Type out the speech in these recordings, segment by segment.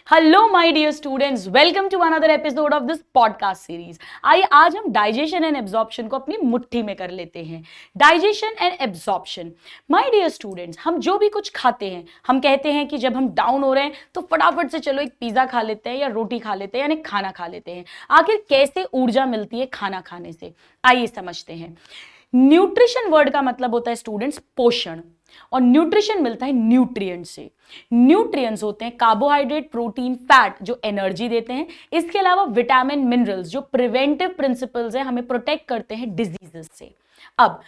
Hello my dear students, welcome to another episode of this podcast series. आइए आज हम digestion and absorption को अपनी मुट्ठी में कर लेते हैं। Digestion and absorption. My dear students, हम जो भी कुछ खाते हैं, हम कहते हैं कि जब हम डाउन हो रहे हैं तो फटाफट से चलो एक पिज्जा खा लेते हैं या रोटी खा लेते हैं यानी खाना खा लेते हैं। आखिर कैसे ऊर्जा मिलती है खाना खाने से, आइए समझते हैं। न्यूट्रिशन वर्ड का मतलब होता है स्टूडेंट्स पोषण, और न्यूट्रिशन मिलता है न्यूट्रिएंट से। न्यूट्रिएंट्स होते हैं कार्बोहाइड्रेट, प्रोटीन, फैट जो एनर्जी देते हैं। इसके अलावा विटामिन, मिनरल्स जो प्रिवेंटिव प्रिंसिपल्स है, हमें प्रोटेक्ट करते हैं डिजीजेस से। अब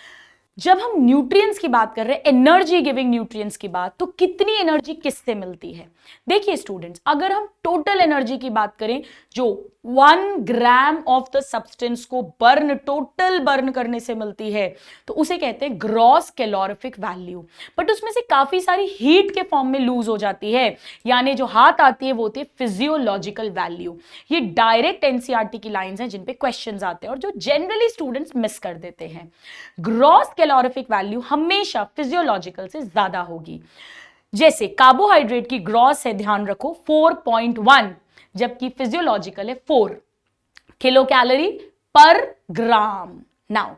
जब हम न्यूट्रिएंट्स की बात कर रहे हैं, एनर्जी गिविंग न्यूट्रिएंट्स की बात, तो कितनी एनर्जी किससे मिलती है? देखिए स्टूडेंट्स, अगर हम टोटल एनर्जी की बात करें, जो 1 ग्राम ऑफ द सब्सटेंस को टोटल बर्न करने से मिलती है, तो उसे कहते हैं ग्रॉस कैलोरीफिक वैल्यू। बट उसमें से काफी सारी हीट के फॉर्म में लूज हो जाती है, यानी जो हाथ आती है वो होती है फिजियोलॉजिकल वैल्यू। ये डायरेक्ट एनसीईआरटी की लाइंस हैं जिन पे क्वेश्चंस आते हैं और जो जनरली स्टूडेंट्स मिस कर देते हैं। ग्रॉस कैलोरीफिक वैल्यू हमेशा फिजियोलॉजिकल से ज्यादा होगी। जैसे कार्बोहाइड्रेट की ग्रॉस है, ध्यान रखो 4.1, जबकि फिजियोलॉजिकल है 4 किलो कैलोरी पर ग्राम। नाउ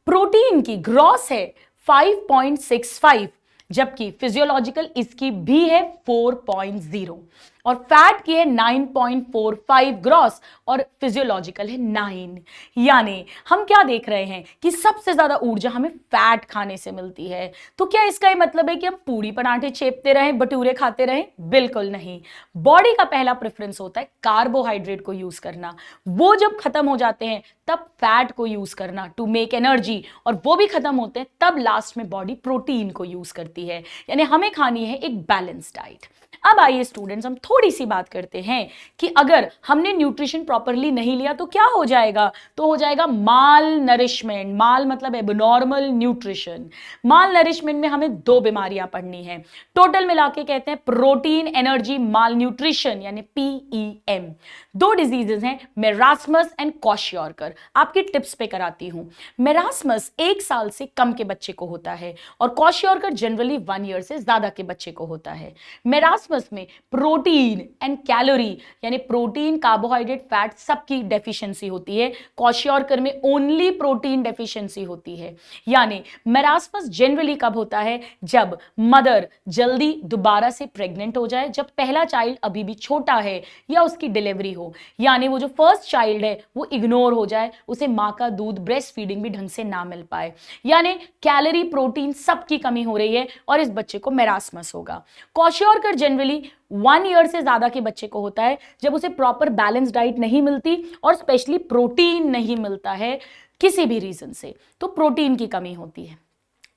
प्रोटीन की ग्रॉस है 5.65, जबकि फिजियोलॉजिकल इसकी भी है 4.0, और फैट की है 9.45 ग्रॉस और फिजियोलॉजिकल है 9। यानी हम क्या देख रहे हैं कि सबसे ज्यादा ऊर्जा हमें फैट खाने से मिलती है। तो क्या इसका ये मतलब है कि हम पूड़ी पराठे चेपते रहें, भटूरे खाते रहें? बिल्कुल नहीं। बॉडी का पहला प्रेफरेंस होता है कार्बोहाइड्रेट को यूज करना, वो जब खत्म हो जाते हैं तब फैट को यूज करना टू मेक एनर्जी, और वो भी खत्म होते हैं तब लास्ट में बॉडी प्रोटीन को यूज करती है। यानी हमें खानी है एक बैलेंस डाइट। अब आइए स्टूडेंट्स, हम थोड़ी सी बात करते हैं कि अगर हमने न्यूट्रिशन प्रॉपरली नहीं लिया तो क्या हो जाएगा? तो हो जाएगा माल नरिशमेंट। माल मतलब एबनॉर्मल न्यूट्रिशन। माल नरिशमेंट में हमें 2 बीमारियां पढ़नी है, टोटल मिला के कहते हैं प्रोटीन एनर्जी माल न्यूट्रिशन, यानी PEM। 2 डिजीजेस हैं, मेरास्मस एंड क्वाशियोरकर। आपकी टिप्स पे कराती हूं। मेरास्मस 1 साल से कम के बच्चे को होता है और क्वाशियोरकर जनरली 1 ईयर से ज्यादा के बच्चे को होता है। मेरास्मस में प्रोटीन एंड कैलोरी यानी प्रोटीन, कार्बोहाइड्रेट, फैट सबकी डेफिशिएंसी होती है। क्वाशियोरकर में ओनली प्रोटीन डेफिशिएंसी होती है। यानी मेरास्मस जनरली कब होता है? जब मदर जल्दी दोबारा से प्रेग्नेंट हो जाए, जब पहला चाइल्ड अभी भी छोटा है या उसकी डिलीवरी हो, यानी वो जो फर्स्ट चाइल्ड है वो इग्नोर हो जाए, उसे मां का दूध, ब्रेस्ट फीडिंग भी ढंग से ना मिल पाए, यानी कैलोरी, प्रोटीन सबकी कमी हो रही है और इस बच्चे को मेरास्मस होगा। क्वाशियोरकर जनरली 1 ईयर से ज्यादा के बच्चे को होता है, जब उसे प्रॉपर बैलेंस डाइट नहीं मिलती और स्पेशली प्रोटीन नहीं मिलता है किसी भी रीजन से, तो प्रोटीन की कमी होती है।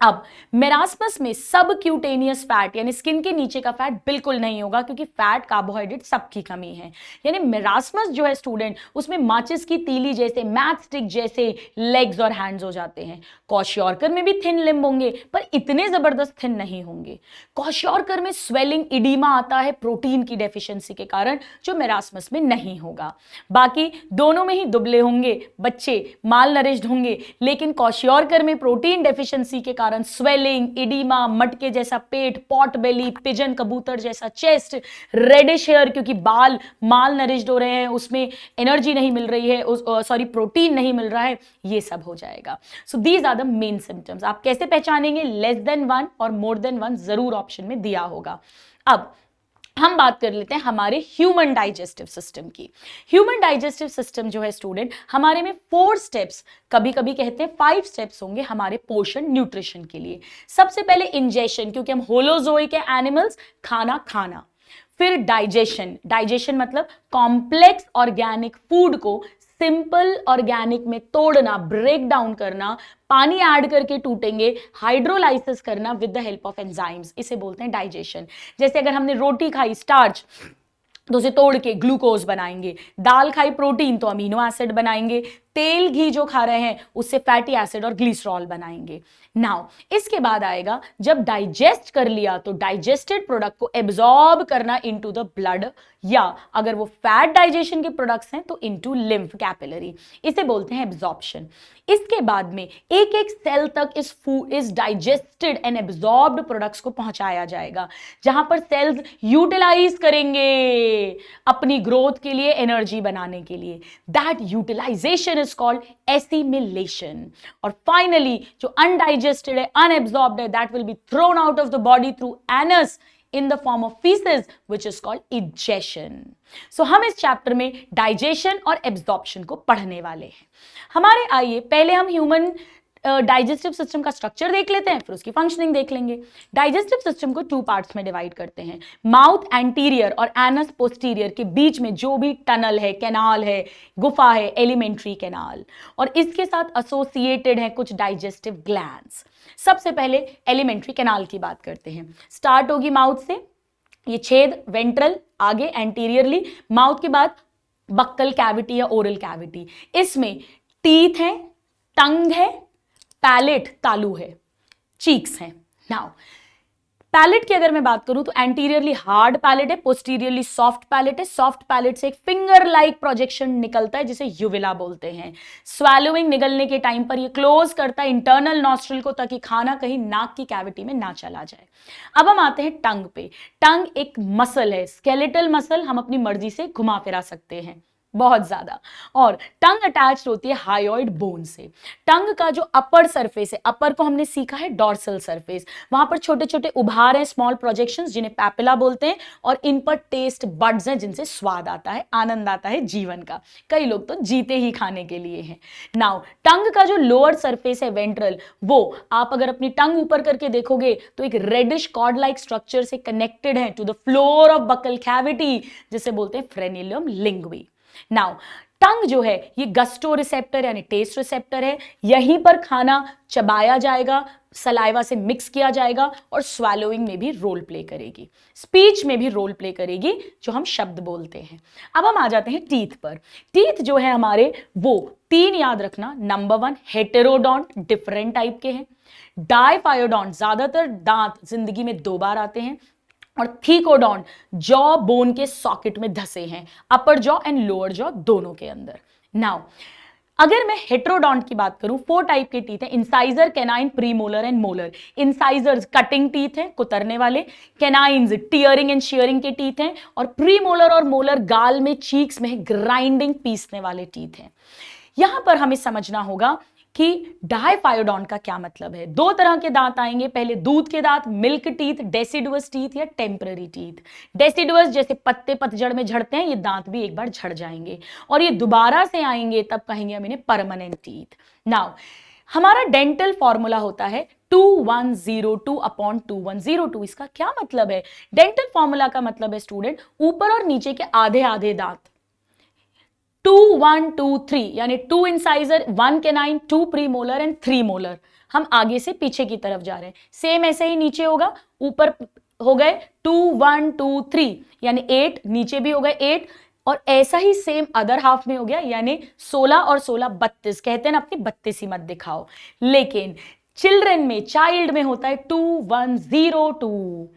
अब मेरास्मस में सब क्यूटेनियस फैट यानी स्किन के नीचे का फैट बिल्कुल नहीं होगा, क्योंकि फैट, कार्बोहाइड्रेट सबकी कमी है। यानी मेरास्मस जो है स्टूडेंट, उसमें माचिस की तीली जैसे, मैच स्टिक जैसे लेग्स और हैंड्स हो जाते हैं। क्वाशियोरकर में भी थिन लिम्ब होंगे पर इतने जबरदस्त थिन नहीं होंगे। क्वाशियोरकर में स्वेलिंग, इडीमा आता है प्रोटीन की डेफिशिएंसी के कारण, जो मेरास्मस में नहीं होगा। बाकी दोनों में ही दुबले होंगे बच्चे, माल नरिश्ड होंगे, लेकिन क्वाशियोरकर में प्रोटीन डेफिशिएंसी के कारण स्वेलिंग, इडीमा, मटके जैसा पेट, पॉट बेली, पिजन कबूतर जैसा चेस्ट, रेडिश हेयर क्योंकि बाल माल नरिश्ड हो रहे हैं, उसमें एनर्जी नहीं मिल रही है, प्रोटीन नहीं मिल रहा है, ये सब हो जाएगा। So these are the main symptoms. आप कैसे पहचानेंगे? लेस देन 1 और मोर देन 1 जरूर ऑप्शन में दिया होगा। अब हम बात कर लेते हैं हमारे ह्यूमन डाइजेस्टिव सिस्टम की। ह्यूमन डाइजेस्टिव सिस्टम जो है स्टूडेंट, हमारे में 4 स्टेप्स, कभी कभी कहते हैं 5 स्टेप्स होंगे हमारे पोषण न्यूट्रिशन के लिए। सबसे पहले इंजेशन, क्योंकि हम होलोजोइक है एनिमल्स, खाना खाना। फिर डाइजेशन, डाइजेशन मतलब कॉम्प्लेक्स ऑर्गेनिक फूड को सिंपल ऑर्गेनिक में तोड़ना, ब्रेक डाउन करना, पानी ऐड करके टूटेंगे, हाइड्रोलाइसिस करना with the help of enzymes, इसे बोलते हैं डाइजेशन। जैसे अगर हमने रोटी खाई स्टार्च तो उसे तोड़ के ग्लूकोज बनाएंगे, दाल खाई प्रोटीन तो अमीनो एसिड बनाएंगे, तेल घी जो खा रहे हैं उससे फैटी एसिड और ग्लिसरॉल बनाएंगे। नाउ इसके बाद आएगा जब डाइजेस्ट कर लिया तो डाइजेस्टेड प्रोडक्ट को एब्जॉर्ब करना इनटू द ब्लड, या अगर वो फैट डाइजेशन के प्रोडक्ट्स हैं तो इनटू लिम्फ कैपिलरी, इसे बोलते हैं एब्जॉर्प्शन। इसके बाद में एक एक सेल तक इस डाइजेस्टेड एंड एब्जॉर्ब्ड प्रोडक्ट्स को पहुंचाया जाएगा, जहां पर सेल्स यूटिलाइज करेंगे अपनी ग्रोथ के लिए, एनर्जी बनाने के लिए। That utilisation is called assimilation. और फाइनली जो अनडाइजेस्टेड है, अनएब्जॉर्ब्ड है, that will be thrown out of the body through anus in the form of feces, which is called egestion. So हम इस चैप्टर में डाइजेशन और एब्जॉर्प्शन को पढ़ने वाले हैं। हमारे आइए पहले हम ह्यूमन डाइजेस्टिव सिस्टम का स्ट्रक्चर देख लेते हैं, फिर उसकी फंक्शनिंग देख लेंगे। डाइजेस्टिव सिस्टम को 2 पार्ट्स में डिवाइड करते हैं। माउथ एंटीरियर और एनस पोस्टीरियर के बीच में जो भी टनल है, कैनाल है, गुफा है, एलिमेंट्री कैनाल, और इसके साथ एसोसिएटेड है कुछ डाइजेस्टिव ग्लैंड्स। सबसे पहले एलिमेंट्री कैनाल की बात करते हैं। स्टार्ट होगी माउथ से, ये छेद वेंट्रल, आगे एंटीरियरली, माउथ के बाद बक्कल कैविटी या ओरल कैविटी। इसमें टीथ है, टंग है, पैलेट तालू है, चीक्स हैं। नाउ पैलेट की अगर मैं बात करूं तो एंटीरियरली हार्ड पैलेट है, पोस्टीरियरली सॉफ्ट पैलेट है। सॉफ्ट पैलेट से एक फिंगर लाइक प्रोजेक्शन निकलता है जिसे यूविला बोलते हैं। स्वैलोइंग निगलने के टाइम पर ये क्लोज करता है इंटरनल नॉस्ट्रिल को, ताकि खाना कहीं नाक की कैविटी में ना चला जाए। अब हम आते हैं टंग पे। टंग एक मसल है, स्केलेटल मसल, हम अपनी मर्जी से घुमा फिरा सकते हैं बहुत ज्यादा, और टंग अटैच्ड होती है हायोइड बोन से। टंग का जो अपर सरफेस है, अपर को हमने सीखा है डॉर्सल सरफेस, वहां पर छोटे छोटे उभार हैं, स्मॉल प्रोजेक्शंस, जिन्हें पैपिला बोलते हैं, और इन पर टेस्ट बड्स हैं जिनसे स्वाद आता है, आनंद आता है जीवन का। कई लोग तो जीते ही खाने के लिए हैं। नाउ टंग का जो लोअर सरफेस है वेंट्रल, वो आप अगर अपनी टंग ऊपर करके देखोगे तो एक रेडिश कॉर्ड लाइक स्ट्रक्चर से कनेक्टेड है to the floor of buccal cavity, जिसे बोलते हैं फ्रेनिलम लिंग्वी। नाउ टंग जो है ये गस्टो रिसेप्टर यानी टेस्ट रिसेप्टर है, यहीं पर खाना चबाया जाएगा, सलाइवा से मिक्स किया जाएगा, और स्वैलोइंग में भी रोल प्ले करेगी, स्पीच में भी रोल प्ले करेगी, जो हम शब्द बोलते हैं। अब हम आ जाते हैं टीथ पर। टीथ जो है हमारे, वो 3 याद रखना। नंबर 1 हेटेरोडोंट, डिफरेंट टाइप के हैं। डाइफायोडोंट, ज्यादातर दांत जिंदगी में 2 बार आते हैं। और थीकोडोंट, जॉ बोन के सॉकेट में धसे हैं, अपर जॉ एंड लोअर जॉ दोनों के अंदर। नाउ अगर मैं हेट्रोडोंट की बात करूं, 4 टाइप के टीथ हैं, incisor, canine, premolar and molar. Incisors cutting teeth हैं, कुतरने वाले। कैनाइन्स टीयरिंग एंड शेयरिंग के टीथ हैं, और प्रीमोलर और मोलर गाल में, चीक्स में ग्राइंडिंग, पीसने वाले टीथ हैं। यहां पर हमें समझना होगा कि डाइफायोडोंट का क्या मतलब है। 2 तरह के दांत आएंगे, पहले दूध के दांत, मिल्क टीथ, डेसिडुअस टीथ या टेम्पररी टीथ। डेसिडुअस जैसे पत्ते पतझड़ में झड़ते हैं, ये दांत भी एक बार झड़ जाएंगे, और ये दोबारा से आएंगे तब कहेंगे हम इन्हें परमानेंट टीथ। नाउ हमारा डेंटल फॉर्मूला होता है 2102/2102। इसका क्या मतलब है? डेंटल फॉर्मूला का मतलब है स्टूडेंट, ऊपर और नीचे के आधे आधे दांत, 2 1 2 3, यानी 2 incisor, 1 canine, 2 premolar and 3 molar. हम आगे से पीछे की तरफ जा रहे हैं। सेम ऐसे ही नीचे होगा, ऊपर हो गए 2 1 2 3 यानी 8, नीचे भी हो गए 8, और ऐसा ही सेम अदर हाफ में हो गया, यानी 16 और 16 32। कहते हैं ना अपनी बत्तीसी मत दिखाओ, लेकिन चिल्ड्रन में, चाइल्ड में होता है 2102,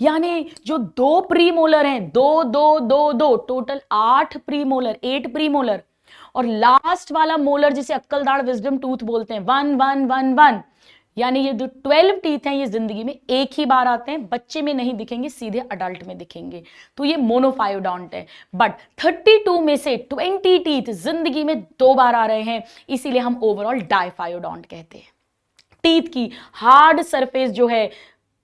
यानी जो 2 प्रीमोलर हैं, 2 2 2 2, टोटल 8 प्रीमोलर, 8 प्रीमोलर, और लास्ट वाला मोलर जिसे अक्कलदाड़ विजडम टूथ बोलते हैं 1 1 1 1, यानी ये जो 12 टीथ हैं ये जिंदगी में एक ही बार आते हैं, बच्चे में नहीं दिखेंगे, सीधे अडल्ट में दिखेंगे, तो ये मोनोफायोडोंट है। बट 32 में से 20 टीथ जिंदगी में 2 बार आ रहे हैं, इसीलिए हम ओवरऑल डाइफायोडोंट कहते हैं। टीथ की हार्ड सरफेस जो है,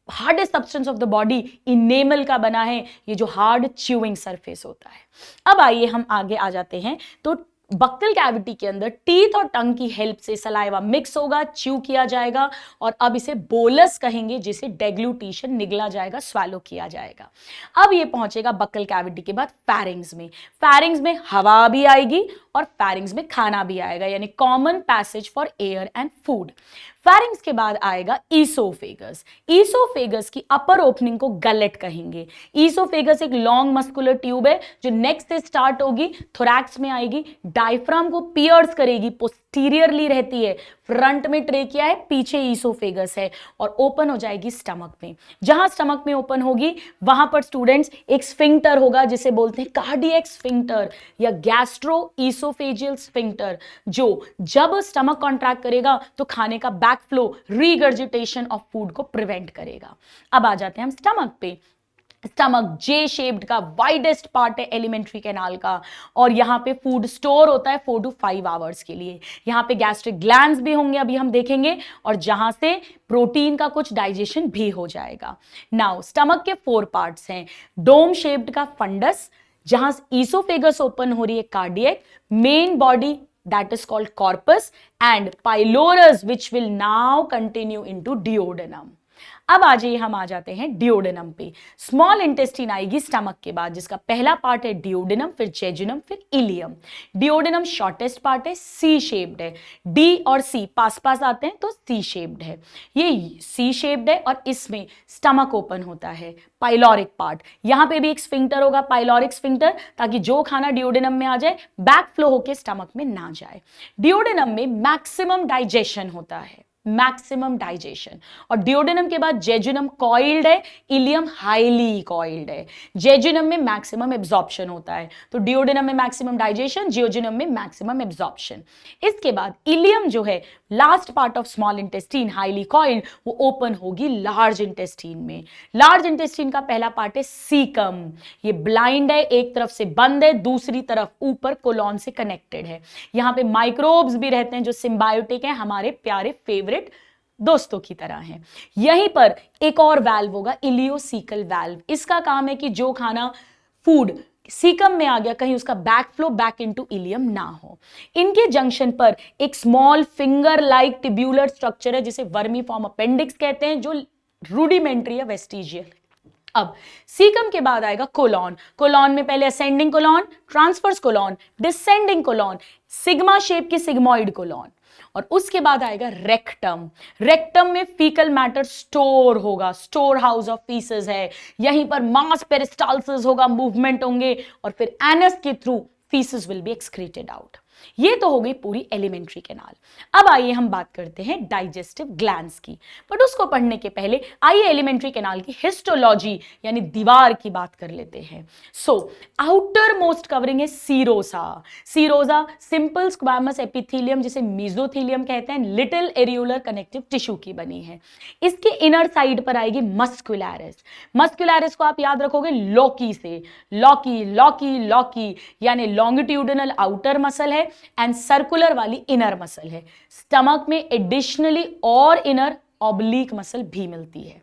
hardest substance of the body, enamel का बना है, ये जो हार्ड च्यूइंग सरफेस होता है। अब आइए हम आगे आ जाते हैं, तो बक्कल कैविटी के अंदर टीथ और टंग की हेल्प से सलाइवा मिक्स होगा, च्यू किया जाएगा, और अब इसे बोलस कहेंगे, जिसे डेग्लूटिशन, निगला जाएगा, स्वैलो किया जाएगा। अब ये पहुंचेगा बक्कल कैविटी के बाद फैरिंग्स में। फैरिंग्स में हवा भी आएगी और फैरिंग्स में खाना भी आएगा, यानी common passage for air and food. Pharynx के बाद आएगा ईसोफेगस। ईसोफेगस की अपर ओपनिंग को गलेट कहेंगे। ईसोफेगस एक लॉन्ग मस्कुलर ट्यूब है जो नेक से स्टार्ट होगी, थोरैक्स में आएगी, डायफ्राम को पियर्स करेगी, पोस्टीरियरली रहती है, फ्रंट में ट्रेकिया है, पीछे ईसोफेगस है और ओपन हो जाएगी स्टमक में। जहां स्टमक में ओपन होगी वहां पर स्टूडेंट्स एक स्फिंक्टर होगा जिसे बोलते हैं कार्डियक स्फिंक्टर या गैस्ट्रो ईसोफेजियल स्फिंक्टर, जो जब स्टमक कॉन्ट्रैक्ट करेगा तो खाने का बैकफ्लो, रीगर्जिटेशन ऑफ फूड को प्रिवेंट करेगा। अब आ जाते हैं हम स्टमक पे। स्टमक जे शेप्ड का वाइडेस्ट पार्ट है एलिमेंट्री कैनाल का और यहाँ पे फूड स्टोर होता है 4 to 5 आवर्स के लिए। यहाँ पे गैस्ट्रिक ग्लैंड्स भी होंगे, अभी हम देखेंगे, और जहां से प्रोटीन का कुछ डाइजेशन भी हो जाएगा। नाउ स्टमक के 4 पार्ट्स हैं। डोम शेप्ड का फंडस, जहां ईसोफेगस ओपन हो रही है, cardiac, main body that is called corpus, and pylorus which will now continue into duodenum। अब हम आ जाते हैं डिओडेनम पे। स्मॉल इंटेस्टाइन आएगी स्टमक के बाद, जिसका पहला पार्ट है डिओडेनम, फिर जेजुनम, फिर इलियम। डिओडेनम शॉर्टेस्ट पार्ट है, सी शेप्ड है। डी और सी पास पास आते हैं तो सी शेप्ड है। ये सी शेप्ड है और इसमें स्टमक ओपन होता है। पाइलोरिक पार्ट, यहां पे भी एक स्फिंक्टर होगा, पाइलोरिक स्फिंक्टर, ताकि जो खाना डिओडेनम में आ जाए बैक फ्लो होके स्टमक में ना जाए। डिओडेनम में मैक्सिमम डाइजेशन होता है, मैक्सिमम डाइजेशन। और डिओडेनम के बाद जेजुनम कॉइल्ड है, इलियम हाईली कॉइल्ड है। जेजुनम में मैक्सिमम एब्जॉर्प्शन होता है, तो डिओडेनम में मैक्सिमम डाइजेशन, जियोजुनम में मैक्सिमम एब्जॉर्प्शन। इसके बाद इलियम जो है last part of small intestine, highly coiled, वो ओपन होगी लार्ज इंटेस्टीन में। लार्ज इंटेस्टीन का पहला पार्ट है सीकम, ये ब्लाइंड है, एक तरफ से बंद है, दूसरी तरफ ऊपर कोलॉन से कनेक्टेड है। यहां पे माइक्रोब्स भी रहते हैं जो सिम्बायोटिक हैं, हमारे प्यारे फेवरेट दोस्तों की तरह हैं। यहीं पर एक और वैल्व होगा, इलियोसीकल वैल्व। इसका काम है कि जो खाना फूड सीकम में आ गया, कहीं उसका back flow back into ileum ना हो। इनके जंक्शन पर एक small finger like tubular structure है जिसे वर्मीफॉर्म अपेंडिक्स कहते हैं, जो रूडिमेंट्री या वेस्टिजियल है। अब सीकम के बाद आएगा कोलॉन। कोलॉन में पहले ascending colon, transverse colon, descending colon, sigma shape की सिग्मोइड कोलॉन, और उसके बाद आएगा रेक्टम। रेक्टम में फीकल मैटर स्टोर होगा, स्टोर हाउस ऑफ फीसेस है। यहीं पर मास पेरिस्टाल्सिस होगा, मूवमेंट होंगे, और फिर एनस के through faeces will be excreted out. ये तो हो गई पूरी एलिमेंट्री कैनाल। अब आइए हम बात करते हैं डाइजेस्टिव ग्लैंड्स की, बट उसको पढ़ने के पहले आइए एलिमेंट्री कैनाल की हिस्टोलॉजी यानी दीवार की बात कर लेते हैं। सो आउटर मोस्ट कवरिंग है serosa. Serosa simple squamous epithelium, जिसे मेसोथेलियम कहते हैं, लिटिल एरियोलर कनेक्टिव टिश्यू की बनी है। इसके इनर साइड पर आएगी मस्कुलैरिस। मस्कुलैरिस को आप याद रखोगे लॉकी से, लॉकी लॉकी लॉकी, यानी लॉन्गिट्यूडिनल आउटर मसल है एंड सर्कुलर वाली इनर मसल है। स्टमक में एडिशनली और इनर ऑब्लिक मसल भी मिलती है,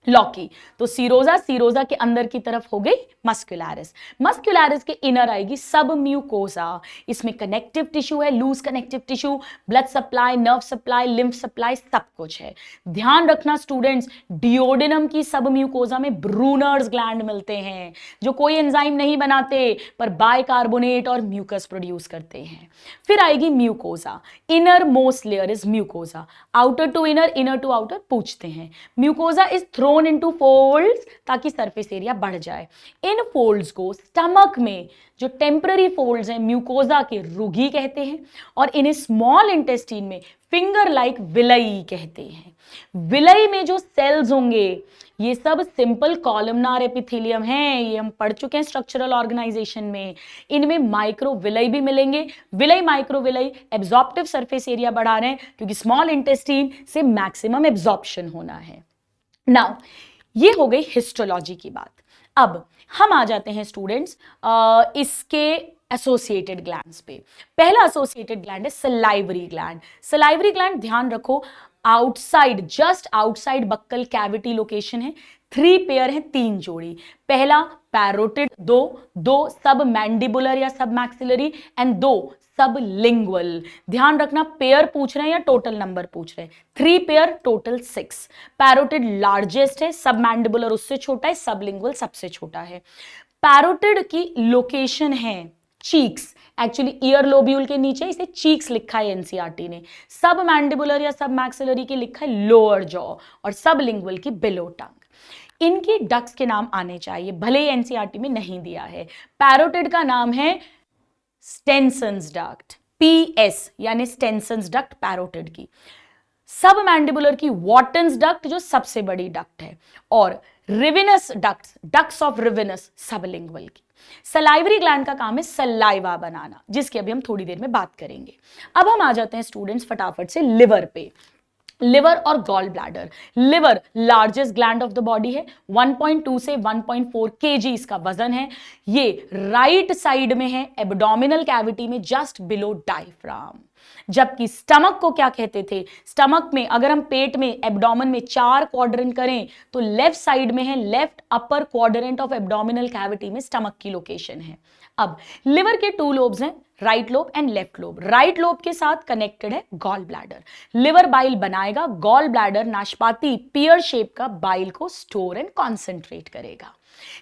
लॉकी। तो सीरोजा, सीरोजा के अंदर की तरफ हो गई मस्कुलैरिस। मस्कुलैरिस के इनर आएगी सब म्यूकोसा। इसमें कनेक्टिव टिश्यू है, loose connective tissue, blood supply, nerve supply, lymph supply, सब कुछ है। ध्यान रखना स्टूडेंट्स, डिओडेनम की सब म्यूकोसा में ब्रूनर्स ग्लैंड मिलते हैं जो कोई एंजाइम नहीं बनाते पर बाइकार्बोनेट और म्यूकस प्रोड्यूस करते हैं। फिर आएगी mucosa. Inner most layer is mucosa, outer to inner, inner to outer पूछते हैं। Mucosa is thrown into folds ताकि सरफेस एरिया बढ़ जाए। इन फोल्ड्स को स्टमक में जो टेम्पररी फोल्ड्स हैं म्यूकोसा के रुगी कहते हैं, और इन्हें स्मॉल इंटेस्टीन में फिंगर लाइक विलई कहते हैं। विलई में जो सेल्स होंगे ये सब सिंपल कॉलमनार एपिथेलियम हैं, ये हम पढ़ चुके हैं स्ट्रक्चरल ऑर्गेनाइजेशन में। इनमें माइक्रोविलई भी मिलेंगे। विलई माइक्रोविलई एब्जॉर्प्टिव सरफेस एरिया बढ़ा रहे हैं क्योंकि स्मॉल इंटेस्टीन से मैक्सिमम एब्जॉर्प्शन होना है। नाउ ये हो गई हिस्टोलॉजी की बात। अब हम आ जाते हैं स्टूडेंट्स इसके एसोसिएटेड ग्लैंड्स पे। पहला एसोसिएटेड ग्लैंड है सलाइवरी ग्लैंड। सलाइवरी ग्लैंड ध्यान रखो outside, just outside buccal cavity location है। 3 पेयर है, 3 जोड़ी। पहला पैरोटिड, दो सब मैंडिबुलर या सब मैक्सिलरी, एंड 2 सब लिंगुअल। ध्यान रखना पेयर पूछ रहे हैं या टोटल नंबर पूछ रहे हैं। 3 पेयर, टोटल 6। पैरोटिड लार्जेस्ट है, सब मैंडिबुलर उससे छोटा है, सब लिंगुअल सबसे छोटा है। पैरोटिड की लोकेशन है चीक्स, एक्चुअली ईयर लोब्यूल के नीचे इसे चीक्स लिखा है एनसीईआरटी ने। सब मैंडिबुलर या सब मैक्सिलरी की लिखा है लोअर जॉ और सब लिंगुअल की बिलो टंग। इनकी डक्ट्स के नाम आने चाहिए, भले ही एनसीईआरटी में नहीं दिया है। पैरोटिड का नाम है स्टेनसन्स डक्ट, पीएस यानी स्टेनसन्स डक्ट पैरोटिड की। सब मैंडिबुलर की वॉटन्स डक्ट जो सबसे बड़ी डक्ट है, और Rivinus ducts, ducts of Rivinus sublingual की। सलाइवरी ग्लैंड का काम है सलाइवा बनाना, जिसकी अभी हम थोड़ी देर में बात करेंगे। अब हम आ जाते हैं स्टूडेंट्स फटाफट से लिवर पे। लिवर और gall bladder. Liver largest gland of the body है, 1.2 से 1.4 kg इसका वजन है। ये राइट साइड में है, एब्डोमिनल कैविटी में जस्ट बिलो डायफ्राम। जबकि स्टमक को क्या कहते थे, स्टमक में अगर हम पेट में एब्डोमेन में 4 क्वाड्रेंट करें तो लेफ्ट साइड में है, left upper quadrant of abdominal cavity में स्टमक की लोकेशन है। अब लिवर के 2 लोब्स हैं, right lobe and left lobe. Right lobe के साथ कनेक्टेड है गॉल ब्लैडर। लिवर बाइल बनाएगा, गॉल ब्लैडर नाशपाती पियर शेप का बाइल को स्टोर एंड कॉन्सेंट्रेट करेगा।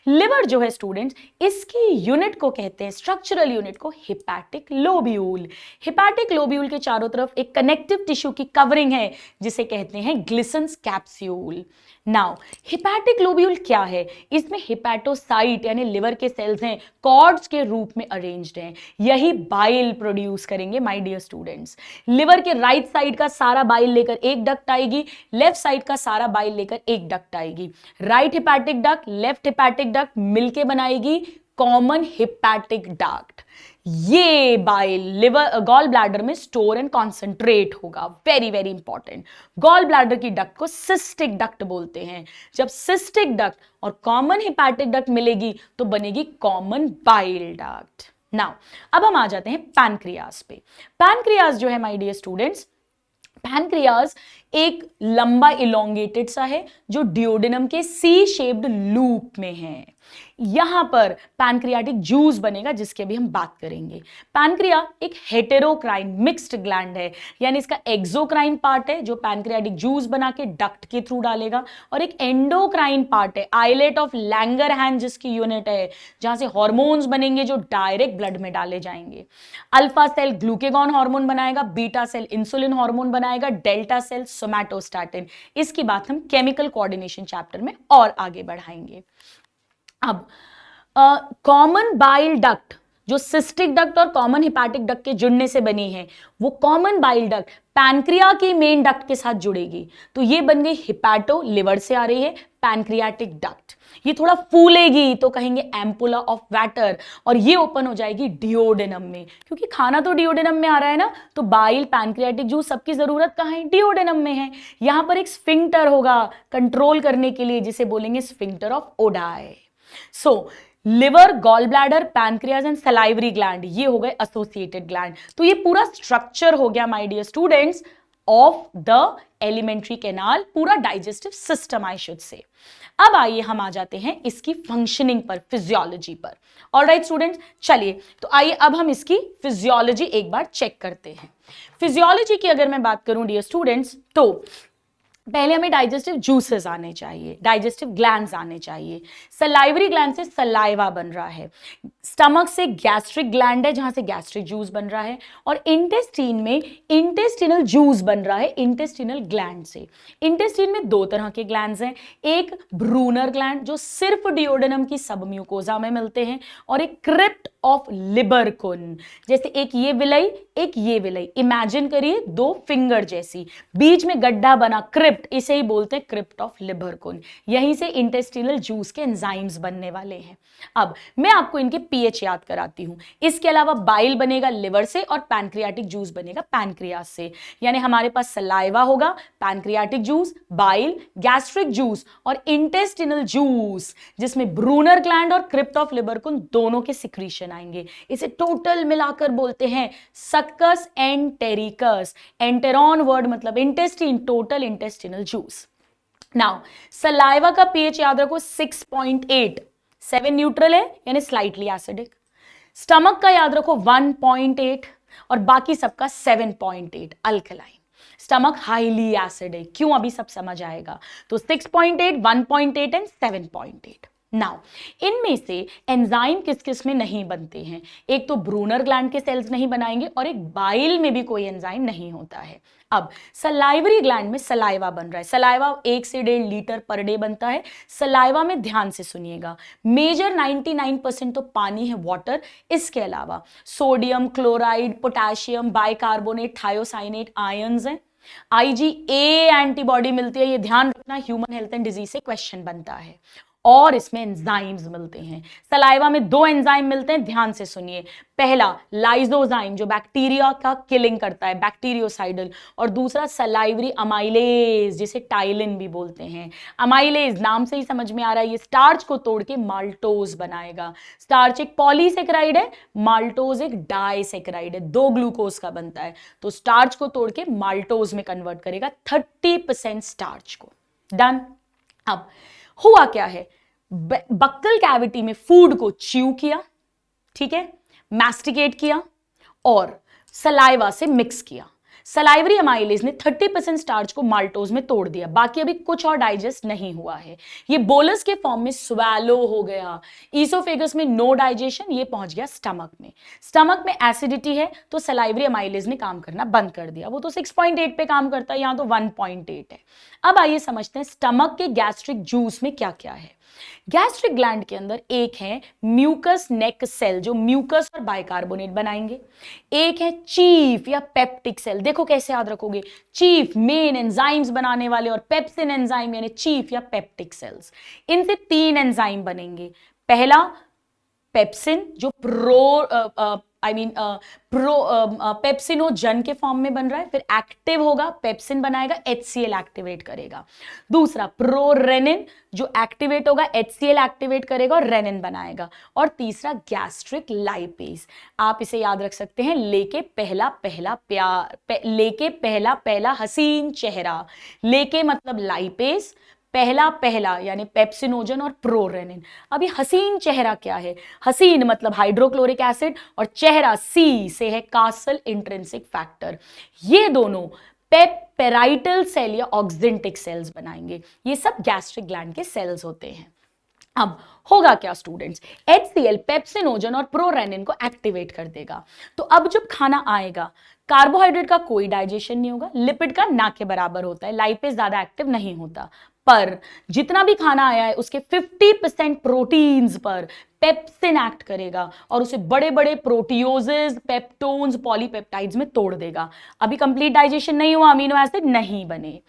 लिवर जो है स्टूडेंट्स, इसकी यूनिट को कहते हैं, स्ट्रक्चरल यूनिट को हिपैटिक लोब्यूल। हिपैटिक लोब्यूल के चारों तरफ एक कनेक्टिव टिश्यू की कवरिंग है जिसे कहते हैं Glisson's capsule. Now hepatic lobule क्या है, इसमें हिपैटोसाइट यानी लिवर के सेल्स हैं, कॉर्ड्स के रूप में अरेंज्ड हैं, यही बाइल प्रोड्यूस करेंगे माय डियर स्टूडेंट्स। लिवर के राइट साइड का सारा बाइल लेकर एक डक्ट आएगी, लेफ्ट साइड का सारा बाइल लेकर एक डक्ट आएगी। Right hepatic duct, left hepatic duct मिलके बनाएगी कॉमन हिपैटिक डक्ट। ये बाइल लिवर गॉल ब्लैडर में स्टोर एंड कॉन्सेंट्रेट होगा। Very very important. Gall bladder की डक्ट को सिस्टिक डक्ट बोलते हैं। जब सिस्टिक डक्ट और कॉमन हिपैटिक डक्ट मिलेगी तो बनेगी कॉमन बाइल डक्ट। नाउ अब हम आ जाते हैं पैनक्रियाज पे। पैनक्रियाज जो है माय डियर स्टूडेंट्स, पैनक्रियाज एक लंबा इलोंगेटेड सा है जो डियोडेनम के सी शेप्ड लूप में है। यहां पर पैनक्रियाटिक जूस बनेगा जिसकी अभी हम बात करेंगे। पैनक्रिया एक हेटेरोक्राइन मिक्स्ड ग्लैंड है, यानी इसका एक्सोक्राइन पार्ट है जो पैनक्रियाटिक जूस बना के डक्ट के थ्रू डालेगा, और एक एंडोक्राइन पार्ट है, आइलेट ऑफ लैंगरहैंस जिसकी यूनिट है, जहां से हॉर्मोन्स बनेंगे जो डायरेक्ट ब्लड में डाले जाएंगे। अल्फा सेल ग्लूकेगॉन हार्मोन बनाएगा, बीटा सेल इंसुलिन हार्मोन बनाएगा, डेल्टा सेल सोमैटोस्टैटिन। इसकी बात हम केमिकल कोऑर्डिनेशन चैप्टर में और आगे बढ़ाएंगे। अब कॉमन बाइल डक्ट जो सिस्टिक डक्ट और कॉमन हिपैटिक डक्ट के जुड़ने से बनी है, वो कॉमन बाइल डक्ट पैनक्रिया की मेन डक्ट के साथ जुड़ेगी, तो ये बन गई हिपैटो, लिवर से आ रही है, पैनक्रियाटिक डक्ट। ये थोड़ा फूलेगी तो कहेंगे एम्पुला ऑफ वाटर, और ये ओपन हो जाएगी डियोडेनम में, क्योंकि खाना तो डियोडेनम में आ रहा है ना, तो बाइल पैनक्रियाटिक जूस सबकी जरूरत कहाँ है, डियोडेनम में है। यहां पर एक स्फिंक्टर होगा कंट्रोल करने के लिए जिसे बोलेंगे sphincter of Oddi. So liver, gall bladder, pancreas and salivary gland, ये हो गए एसोसिएटेड ग्लैंड। तो ये पूरा स्ट्रक्चर हो गया my dear students of the alimentary canal, पूरा digestive system I should say. अब आइए हम आ जाते हैं इसकी फंक्शनिंग पर, फिजियोलॉजी पर। ऑलराइट स्टूडेंट्स, चलिए तो आइए अब हम इसकी फिजियोलॉजी एक बार चेक करते हैं। फिजियोलॉजी की अगर मैं बात करूं डियर स्टूडेंट्स, तो पहले हमें डाइजेस्टिव जूसेस आने चाहिए, डाइजेस्टिव ग्लैंड्स आने चाहिए। सलाइवरी ग्लैंड से सलाइवा बन रहा है, स्टमक से गैस्ट्रिक ग्लैंड है जहां से गैस्ट्रिक जूस बन रहा है, और इंटेस्टीन में इंटेस्टिनल जूस बन रहा है इंटेस्टिनल ग्लैंड से। इंटेस्टीन में 2 तरह के ग्लैंड्स हैं, एक ब्रूनर ग्लैंड जो सिर्फ डियोडेनम की सबम्यूकोजा में मिलते हैं, और एक क्रिप्ट ऑफ लिबरकुन, जैसे एक ये विलई एक ये विलई, इमेजिन करिए 2 फिंगर जैसी, बीच में गड्ढा बना क्रिप्ट, इसे ही बोलते हैं क्रिप्ट ऑफ लिबरकुन। यहीं से इंटेस्टिनल जूस के एंजाइम्स बनने वाले हैं। अब मैं आपको इनके पीएच याद कराती हूं। इसके अलावा बाइल बनेगा लिवर से और पैनक्रियाटिक जूस बनेगा पैनक्रियाज से, यानी हमारे पास सलाइवा होगा, pancreatic juice, bile, gastric juice और इंटेस्टिनल जूस, जिसमें ब्रूनर ग्लैंड और क्रिप्ट ऑफ लिबरकुन दोनों के सिक्रीशन आएंगे। इसे टोटल मिलाकर बोलते हैं सक्कस एंटेरिकस। एंटेरॉन वर्ड मतलब intestine, total intestinal juice. Now saliva का पीएच याद रखो 6.8, 7 न्यूट्रल है यानी स्लाइटली एसिडिक। स्टमक का याद रखो 1.8 और बाकी सबका 7.8 अल्कलाइन। स्टमक हाईली एसिड है, क्यों अभी सब समझ आएगा। तो 6.8, 1.8 एंड 7.8। नाउ इनमें से एंजाइम किस किस में नहीं बनते हैं? एक तो ब्रूनर ग्लैंड के सेल्स नहीं बनाएंगे और एक बाइल में भी कोई एंजाइम नहीं होता है। अब सलाइवरी ग्लैंड में सलाइवा बन रहा है। सलाइवा 1 से 1.5 लीटर पर डे बनता है। सलाइवा में ध्यान से सुनिएगा, मेजर 99% तो पानी है, वाटर। इसके अलावा sodium, chloride, potassium, bicarbonate, thiocyanate, ions हैं। IgA एंटीबॉडी मिलती है, ये ध्यान रखना, ह्यूमन हेल्थ एंड डिजीज से क्वेश्चन बनता है। और इसमें एंजाइम्स मिलते हैं। सलाइवा में 2 एंजाइम मिलते हैं, ध्यान से सुनिए। पहला लाइजोजाइम जो बैक्टीरिया का किलिंग करता है, बैक्टीरियोसाइडल, और दूसरा सलाइवरी अमाइलेज जिसे टाइलिन भी बोलते हैं। अमाइलेज नाम से ही समझ में आ रहा है, ये स्टार्च को तोड़ के माल्टोज बनाएगा। स्टार्च एक पॉलीसेकेराइड है, माल्टोज एक डाइसेकेराइड है, 2 ग्लूकोज का बनता है। तो स्टार्च को तोड़ के माल्टोज में कन्वर्ट करेगा 30% स्टार्च को। डन। अब हुआ क्या है, बक्कल कैविटी में फूड को च्यू किया, ठीक है, मैस्टिकेट किया और सलाइवा से मिक्स किया। सलाइवरी अमाइलेज ने 30% स्टार्च को माल्टोज में तोड़ दिया, बाकी अभी कुछ और डाइजेस्ट नहीं हुआ है। ये बोलस के फॉर्म में स्वेलो हो गया। ईसोफेगस में नो डाइजेशन, ये पहुंच गया स्टमक में। स्टमक में एसिडिटी है तो सलाइवरी अमाइलेज ने काम करना बंद कर दिया। वो तो 6.8 पे काम करता है, यहां तो 1.8 है। अब आइए समझते हैं स्टमक के गैस्ट्रिक जूस में क्या क्या है। गैस्ट्रिक ग्लैंड के अंदर एक है म्यूकस नेक सेल जो म्यूकस और बाइकार्बोनेट बनाएंगे। एक है चीफ या पेप्टिक सेल। देखो कैसे याद रखोगे, चीफ मेन एंजाइम्स बनाने वाले और पेप्सिन एंजाइम यानी चीफ या पेप्टिक सेल्स। इनसे 3 एंजाइम बनेंगे। पहला पेप्सिन जो पेप्सिनोजन के फॉर्म में बन रहा है, फिर एक्टिव होगा, पेप्सिन बनाएगा, HCl एक्टिवेट करेगा। दूसरा प्रोरेनिन जो एक्टिवेट होगा, HCl एक्टिवेट करेगा और रेनिन बनाएगा। और तीसरा गैस्ट्रिक लाइपेज। आप इसे याद रख सकते हैं, लेके पहला पहला प्यार, लेके पहला पहला हसीन चेहरा। लेके मतलब लाइपेज, पहला पहला यानी पेप्सिनोजन और प्रोरेनिन। अभी हसीन चेहरा क्या है? हसीन मतलब हाइड्रोक्लोरिक एसिड और चेहरा C से है कासल इंट्रिंसिक फैक्टर। ये दोनों पेराइटल सेल या ऑक्सिंटिक सेल्स बनाएंगे। ये सब गैस्ट्रिक ग्लैंड के सेल्स होते हैं। अब होगा क्या स्टूडेंट्स, HCl पेप्सिनोजन और प्रोरेनिन को एक्टिवेट कर देगा। तो अब जब खाना आएगा, कार्बोहाइड्रेट का कोई डाइजेशन नहीं होगा, लिपिड का ना के बराबर होता है, लाइपेज ज्यादा एक्टिव नहीं होता। पर जितना भी खाना आया है उसके 50% प्रोटीन्स पर पेप्सिन एक्ट करेगा और उसे बड़े बड़े प्रोटियोजेस, पेप्टोन्स, पॉलीपेप्टाइड्स में तोड़ देगा। अभी कंप्लीट डाइजेशन नहीं हुआ, अमीनो एसिड नहीं बने।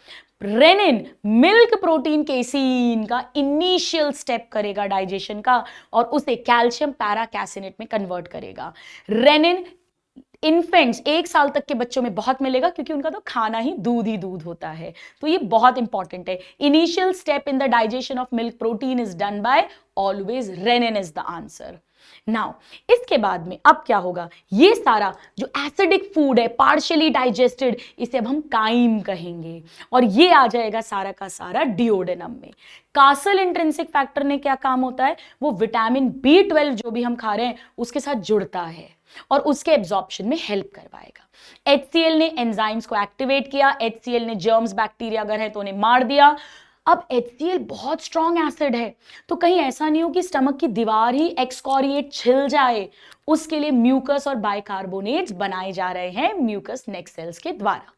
रेनिन मिल्क प्रोटीन केसीन का इनिशियल स्टेप करेगा डाइजेशन का और उसे कैल्शियम पैराकैसिनेट में कन्वर्ट करेगा। रेनिन इन्फेंट्स 1 साल तक के बच्चों में बहुत मिलेगा क्योंकि उनका तो खाना ही दूध होता है, तो ये बहुत इंपॉर्टेंट है। Initial step in the digestion of milk protein is done by always rennin is the answer. Now इसके बाद में अब क्या होगा, ये सारा जो एसिडिक फूड है पार्शियली डाइजेस्टेड, इसे अब हम काइम कहेंगे और ये आ जाएगा सारा का सारा डिओडेनम में। कासल इंट्रिंसिक फैक्टर ने क्या काम होता है, वो विटामिन B12 जो भी हम खा रहे हैं उसके साथ जुड़ता है और उसके एब्जॉर्प्शन में हेल्प करवाएगा। HCl ने एंजाइम्स को एक्टिवेट किया, HCl ने जर्म्स बैक्टीरिया अगर है तो उन्हें मार दिया। अब HCl बहुत स्ट्रॉन्ग एसिड है, तो कहीं ऐसा नहीं हो कि स्टमक की दीवार ही एक्सकोरिएट छिल जाए, उसके लिए म्यूकस और बाइकार्बोनेट्स बनाए जा रहे हैं म्यूकस नेक सेल्स के द्वारा।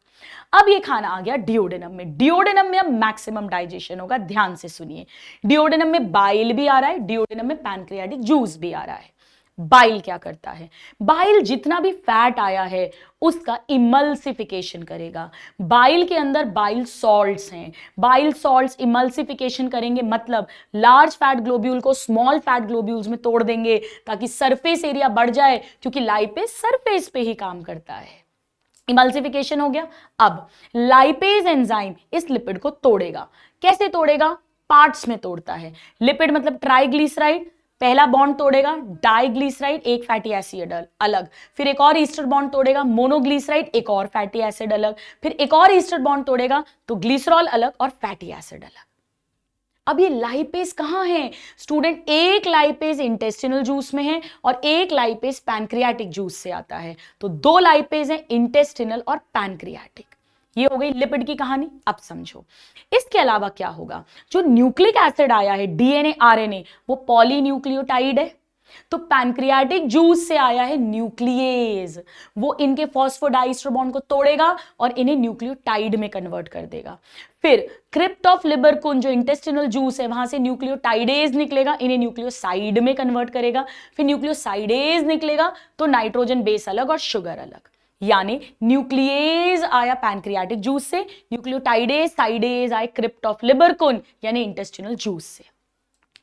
अब ये खाना आ गया डिओडेनम में। डिओडेनम में अब मैक्सिमम डाइजेशन होगा, ध्यान से सुनिए। डिओडेनम में बाइल भी आ रहा है, डिओडेनम में पैनक्रियाटिक जूस भी आ रहा है। बाइल क्या करता है, बाइल जितना भी फैट आया है उसका इमल्सिफिकेशन करेगा। बाइल के अंदर बाइल सॉल्ट्स हैं, बाइल सॉल्ट्स इमल्सिफिकेशन करेंगे, मतलब लार्ज फैट ग्लोब्यूल को स्मॉल फैट ग्लोब्यूल्स में तोड़ देंगे ताकि सरफेस एरिया बढ़ जाए, क्योंकि लाइपेज सरफेस पे ही काम करता है। इमल्सिफिकेशन हो गया। अब लाइपेज एंजाइम इस लिपिड को तोड़ेगा। कैसे तोड़ेगा? पार्ट्स में तोड़ता है। लिपिड मतलब ट्राइग्लिसराइड, पहला बॉन्ड तोड़ेगा डाइग्लिसराइड, एक फैटी एसिड अलग, फिर एक और ईस्टर बॉन्ड तोड़ेगा मोनोग्लिसराइड, एक और फैटी एसिड अलग, फिर एक और ईस्टर बॉन्ड तोड़ेगा तो ग्लिसरॉल अलग और फैटी एसिड अलग। अब ये लाइपेज कहां है स्टूडेंट? एक लाइपेज इंटेस्टिनल जूस में है और एक लाइपेज पैनक्रियाटिक जूस से आता है। तो 2 लाइपेज है, इंटेस्टिनल और पैनक्रियाटिक। ये हो गई लिपिड की कहानी। अब समझो इसके अलावा क्या होगा। जो न्यूक्लिक एसिड आया है डीएनए आरएनए, वो पॉलीन्यूक्लियोटाइड है। तो पैनक्रियाटिक जूस से आया है न्यूक्लियेज, वो इनके फॉस्फोडाइस्टर बॉन्ड को तोड़ेगा और इन्हें न्यूक्लियोटाइड में कन्वर्ट कर देगा। फिर क्रिप्ट ऑफ लिबरकुन जो इंटेस्टिनल जूस है, वहां से न्यूक्लियोटाइडेज निकलेगा, इन्हें न्यूक्लियोसाइड में कन्वर्ट करेगा। फिर न्यूक्लियोसाइडेज निकलेगा तो नाइट्रोजन बेस अलग और शुगर अलग, यानी न्यूक्लियेज आया पैनक्रियाटिक जूस से, न्यूक्लियोटाइडेज साइडेज आए क्रिप्ट ऑफ लिबरकुन यानी इंटेस्टिनल जूस से।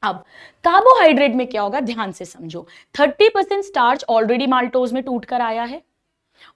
अब कार्बोहाइड्रेट में क्या होगा, ध्यान से समझो। 30% स्टार्च ऑलरेडी माल्टोज में टूट कर आया है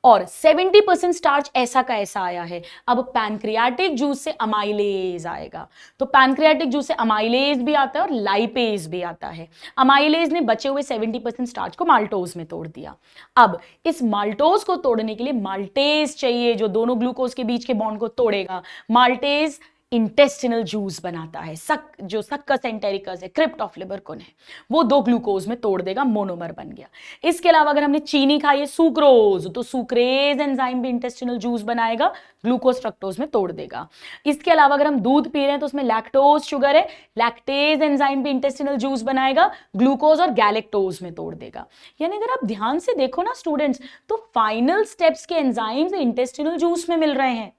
और 70% स्टार्च ऐसा का ऐसा आया है। अब पैनक्रियाटिक जूस से अमाइलेज आएगा, तो पैनक्रियाटिक जूस से अमाइलेज भी आता है और लाइपेज भी आता है। अमाइलेज ने बचे हुए 70% स्टार्च को माल्टोज में तोड़ दिया। अब इस माल्टोज को तोड़ने के लिए माल्टेज चाहिए, जो दोनों ग्लूकोज के बीच के बॉन्ड को तोड़ेगा। माल्टेज इंटेस्टिनल जूस बनाता है, जो सक्कस एंटेरिकस है, क्रिप्ट ऑफ लिबरकुन है, वो 2 ग्लूकोज में तोड़ देगा, मोनोमर बन गया। इसके अलावा अगर हमने चीनी खाई है सुक्रोज, तो सुक्रेज एंजाइम भी इंटेस्टिनल जूस बनाएगा, ग्लूकोज फ्रक्टोज में तोड़ देगा। इसके अलावा अगर हम दूध पी रहे हैं तो उसमें लैक्टोज शुगर है, लैक्टेज एंजाइम भी इंटेस्टिनल जूस बनाएगा, ग्लूकोज और गैलेक्टोज में तोड़ देगा। यानी अगर आप ध्यान से देखो ना स्टूडेंट्स, तो फाइनल स्टेप्स के एंजाइम्स इंटेस्टिनल जूस में मिल रहे हैं।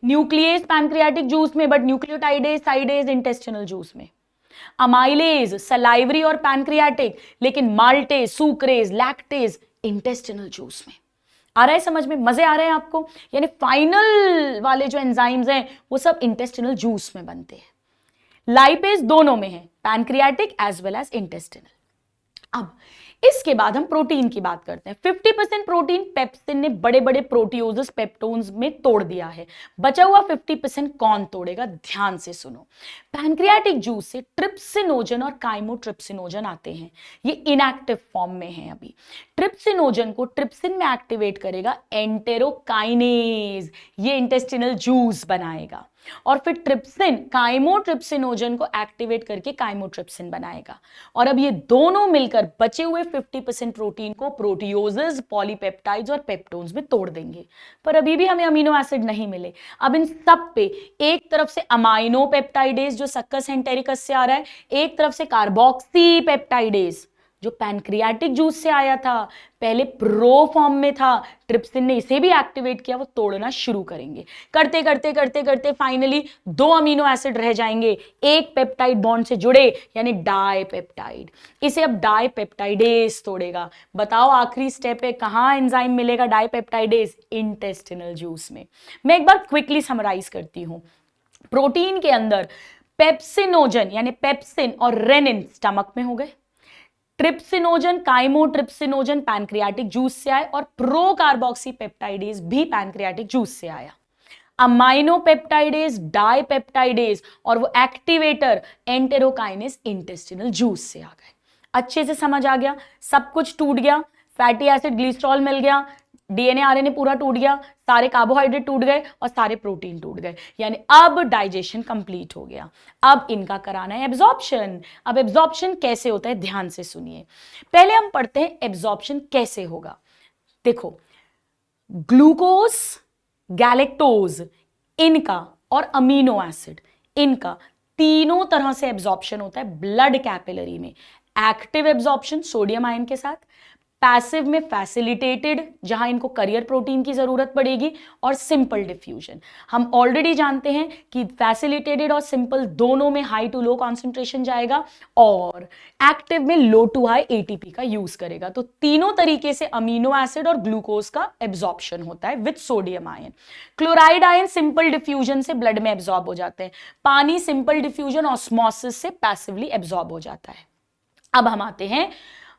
न्यूक्लियस पैनक्रियाटिक जूस में, बट न्यूक्लियोटाइडेज साइडेज इंटेस्टिनल जूस में। अमाइलेज सलाइवरी और पैनक्रियाटिक, लेकिन maltase sucrase lactase intestinal juice में। आ रहा है समझ में, मजे आ रहे हैं आपको। यानी फाइनल वाले जो एंजाइम्स हैं वो सब इंटेस्टिनल जूस में बनते हैं। लाइपेज दोनों में है, pancreatic as well as intestinal. अब इसके बाद हम प्रोटीन की बात करते हैं। 50% प्रोटीन पेप्सिन ने बड़े बड़े प्रोटियोजेस पेप्टोन्स में तोड़ दिया है। बचा हुआ 50% कौन तोड़ेगा, ध्यान से सुनो। पैनक्रियाटिक जूस से ट्रिप्सिनोजन और काइमोट्रिप्सिनोजन आते हैं, ये इनएक्टिव फॉर्म में है अभी। ट्रिप्सिनोजन को ट्रिप्सिन में एक्टिवेट करेगा एंटेरोकाइनेज, ये इंटेस्टिनल जूस बनाएगा। और फिर ट्रिप्सिन काइमोट्रिप्सिनोजन को एक्टिवेट करके काइमोट्रिप्सिन बनाएगा। और अब ये दोनों मिलकर बचे हुए 50% प्रोटीन को प्रोटियोजेस, पॉलीपेप्टाइड्स और पेप्टोन्स में तोड़ देंगे। पर अभी भी हमें अमीनो एसिड नहीं मिले। अब इन सब पे एक तरफ से अमाइनो पेप्टाइडेज जो सक्कस एंटेरिकस से आ रहा है, एक तरफ से कार्बोक्सी पेप्टाइडेज जो पैनक्रियाटिक जूस से आया था, पहले प्रो फॉर्म में था, ट्रिप्सिन ने इसे भी एक्टिवेट किया, वो तोड़ना शुरू करेंगे। करते करते करते करते फाइनली 2 अमीनो एसिड रह जाएंगे, एक पेप्टाइड बॉन्ड से जुड़े, यानी डाइपेप्टाइड। इसे अब डाइपेप्टाइडेज तोड़ेगा। बताओ आखिरी स्टेप है, कहां एंजाइम मिलेगा डाइपेप्टाइडेज, इंटेस्टिनल जूस में। मैं एक बार क्विकली समराइज करती हूं। प्रोटीन के अंदर पेप्सिनोजन यानी पेप्सिन और रेनिन स्टमक में हो गए, ट्रिप्सिनोजन काइमोट्रिप्सिनोजन पैनक्रियाटिक जूस से आए, और प्रो कार्बोक्सी पेप्टाइडेज भी पैनक्रियाटिक जूस से आया। अमाइनो पेप्टाइडेज डाइपेप्टाइडेज और वो एक्टिवेटर एंटेरोकाइनेज इंटेस्टिनल जूस से आ गए। अच्छे से समझ आ गया, सब कुछ टूट गया, फैटी एसिड ग्लिसरॉल मिल गया, डीएनए आरएनए पूरा टूट गया, सारे कार्बोहाइड्रेट टूट गए और सारे प्रोटीन टूट गए। यानी अब डाइजेशन कंप्लीट हो गया। अब इनका कराना है एब्जॉर्प्शन। अब एब्जॉर्प्शन कैसे होता है, ध्यान से सुनिए। पहले हम पढ़ते हैं एब्जॉर्प्शन कैसे होगा। देखो, ग्लूकोज, गैलेक्टोज इनका और अमीनो एसिड इनका तीनों तरह से एब्जॉर्प्शन होता है ब्लड कैपिलरी में। एक्टिव एब्जॉर्प्शन सोडियम आयन के साथ, पैसिव में फैसिलिटेटेड जहां इनको करियर प्रोटीन की जरूरत पड़ेगी, और सिंपल डिफ्यूजन। हम ऑलरेडी जानते हैं कि फैसिलिटेटेड और सिंपल दोनों में हाई टू लो कॉन्सेंट्रेशन जाएगा, और एक्टिव में लो टू हाई एटीपी का यूज करेगा। तो तीनों तरीके से अमीनो एसिड और ग्लूकोज का एब्जॉर्प्शन होता है with sodium ion. Chloride ion simple diffusion से ब्लड में एब्जॉर्ब हो जाते हैं। पानी सिंपल डिफ्यूजन ऑस्मोसिस से पैसिवली एब्जॉर्ब हो जाता है। अब हम आते हैं,